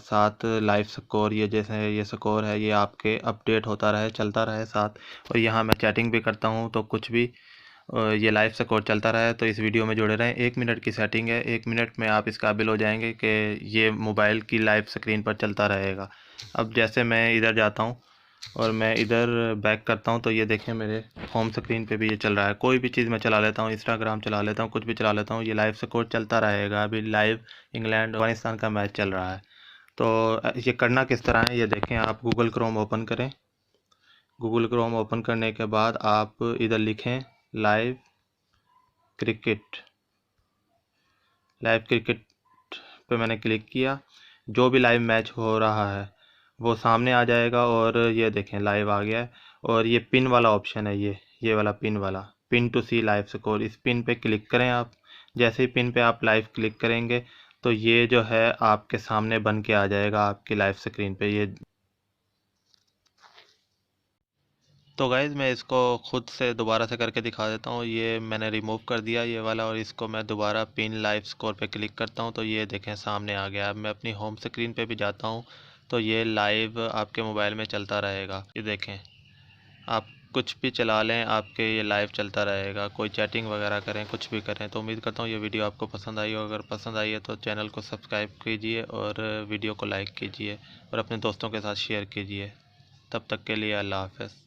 साथ live score ये जैसे ये स्कोर है ये आपके अपडेट होता रहे, चलता रहे साथ। और यहाँ मैं चैटिंग भी करता हूँ तो कुछ भी ये लाइव स्कोर चलता रहे। तो इस वीडियो में जुड़े रहें। 1 मिनट की सेटिंग है, 1 मिनट में आप इस काबिल हो जाएंगे कि ये मोबाइल की लाइव स्क्रीन पर चलता रहेगा। अब जैसे मैं इधर जाता हूँ और मैं इधर बैक करता हूँ तो ये देखें मेरे होम स्क्रीन पे भी ये चल रहा है। कोई भी चीज़ मैं चला लेता हूँ, इंस्टाग्राम चला लेता हूँ, कुछ भी चला लेता हूँ, ये लाइव स्कोर चलता रहेगा। अभी लाइव इंग्लैंड अफगानिस्तान का मैच चल रहा है। तो ये करना किस तरह है ये देखें। आप गूगल क्रोम ओपन करें। गूगल क्रोम ओपन करने के बाद आप इधर लिखें लाइव क्रिकेट। लाइव क्रिकेट पे मैंने क्लिक किया। जो भी लाइव मैच हो रहा है वो सामने आ जाएगा। और ये देखें लाइव आ गया है। और ये पिन वाला ऑप्शन है, ये वाला pin to see live score, इस पिन पे क्लिक करें आप। जैसे ही पिन पे आप लाइव क्लिक करेंगे तो ये जो है आपके सामने बन के आ जाएगा आपकी लाइव स्क्रीन पे ये। तो गाइज़ मैं इसको खुद से दोबारा से करके दिखा देता हूँ। ये मैंने रिमूव कर दिया ये वाला और इसको मैं दोबारा पिन लाइव स्कोर पे क्लिक करता हूँ तो ये देखें सामने आ गया। अब मैं अपनी होम स्क्रीन पे भी जाता हूँ तो ये लाइव आपके मोबाइल में चलता रहेगा। ये देखें, आप कुछ भी चला लें आपके ये लाइव चलता रहेगा। कोई चैटिंग वगैरह करें, कुछ भी करें। तो उम्मीद करता हूँ ये वीडियो आपको पसंद आई हो। अगर पसंद आई है तो चैनल को सब्सक्राइब कीजिए और वीडियो को लाइक कीजिए और अपने दोस्तों के साथ शेयर कीजिए। तब तक के लिए अल्लाह हाफ़िज़।